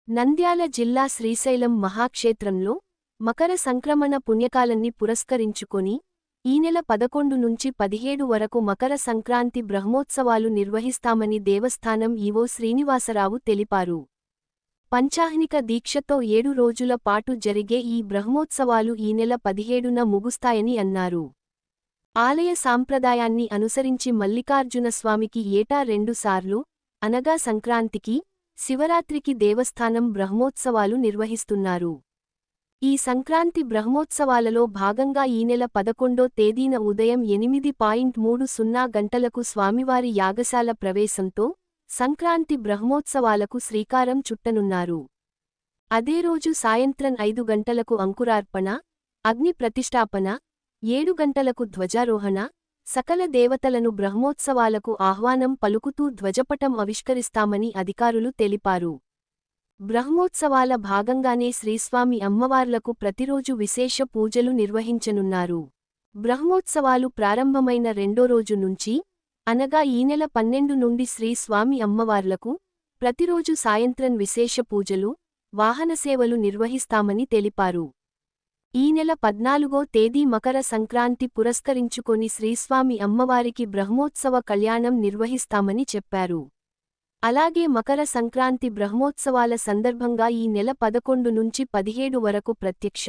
నంద్యాల జిల్లా శ్రీశైలం మహాక్షేత్రంలో మకర సంక్రమణ పుణ్యకాలాన్ని పురస్కరించుకొని ఈ నెల 11 నుంచి 17 వరకు మకర సంక్రాంతి బ్రహ్మోత్సవాలు నిర్వహిస్తామని దేవస్థానం ఈవో శ్రీనివాసరావు తెలిపారు. పంచాహ్నిక దీక్షతో 7 రోజుల పాటు జరిగే ఈ బ్రహ్మోత్సవాలు ఈ నెల 17న ముగుస్తాయని అన్నారు. ఆలయ సాంప్రదాయాన్ని అనుసరించి మల్లికార్జున స్వామికి ఏటా 2 సార్లు, అనగా సంక్రాంతికి, శివరాత్రికి దేవస్థానం బ్రహ్మోత్సవాలు నిర్వహిస్తున్నారు. ఈ సంక్రాంతి బ్రహ్మోత్సవాలలో భాగంగా ఈ నెల 11వ తేదీన ఉదయం 8:30 గంటలకు స్వామివారి యాగశాల ప్రవేశంతో సంక్రాంతి బ్రహ్మోత్సవాలకు శ్రీకారం చుట్టనున్నారు. అదే రోజు సాయంత్రం 5 గంటలకు అంకురార్పణ, అగ్ని ప్రతిష్ఠాపన, 7 గంటలకు ధ్వజారోహణ, సకల దేవతలను బ్రహ్మోత్సవాలకు ఆహ్వానం పలుకుతూ ధ్వజపటం ఆవిష్కరిస్తామని అధికారులు తెలిపారు. బ్రహ్మోత్సవాల భాగంగానే శ్రీస్వామి అమ్మవార్లకు ప్రతిరోజు విశేష పూజలు నిర్వహించనున్నారు. బ్రహ్మోత్సవాలు ప్రారంభమైన 2వ రోజు నుంచి, అనగా ఈ నెల 12 నుండి శ్రీస్వామి అమ్మవార్లకు ప్రతిరోజు సాయంత్రం విశేష పూజలు, వాహనసేవలు నిర్వహిస్తామని తెలిపారు. ఈ నెల 14వ తేదీ మకర సంక్రాంతి పురస్కరించుకొని శ్రీస్వామి అమ్మవారికి బ్రహ్మోత్సవ కళ్యాణం నిర్వహిస్తామని చెప్పారు. అలాగే మకర సంక్రాంతి బ్రహ్మోత్సవాల సందర్భంగా ఈ నెల 11 నుంచి 17 వరకు ప్రత్యక్ష,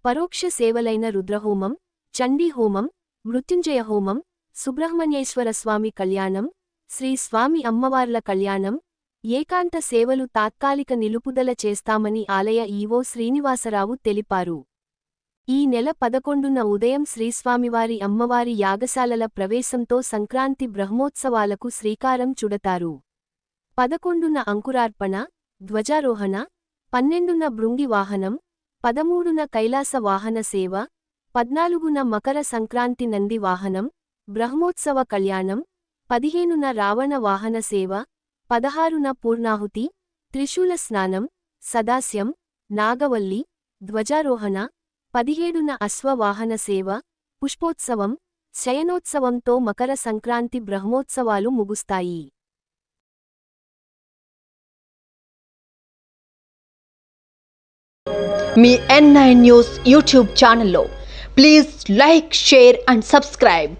పరోక్ష సేవలైన రుద్రహోమం, చండీహోమం, మృత్యుంజయ హోమం, సుబ్రహ్మణ్యేశ్వర స్వామి కళ్యాణం, శ్రీ స్వామి అమ్మవార్ల కళ్యాణం, ఏకాంత సేవలు తాత్కాలిక నిలుపుదల చేస్తామని ఆలయ ఈవో శ్రీనివాసరావు తెలిపారు. ఈ నెల 11న ఉదయం శ్రీస్వామివారి అమ్మవారి యాగశాలల ప్రవేశంతో సంక్రాంతి బ్రహ్మోత్సవాలకు శ్రీకారం చుడతారు. 11న అంకురార్పణ, ధ్వజారోహణ, 12న భృంగి వాహనం, 13న కైలాస వాహన సేవ, 14న మకర సంక్రాంతి నంది వాహనం, బ్రహ్మోత్సవ కళ్యాణం, 15న రావణ వాహన సేవ, 16న పూర్ణాహుతి, త్రిశూల స్నానం, సదాస్యం, నాగవల్లి, ధ్వజారోహణ, 17న అశ్వవాహన సేవ, పుష్పోత్సవం, శయనోత్సవంతో మకర సంక్రాంతి బ్రహ్మోత్సవాలు ముగుస్తాయి. మీ N9 న్యూస్ యూట్యూబ్ ఛానల్లో please like, share and subscribe.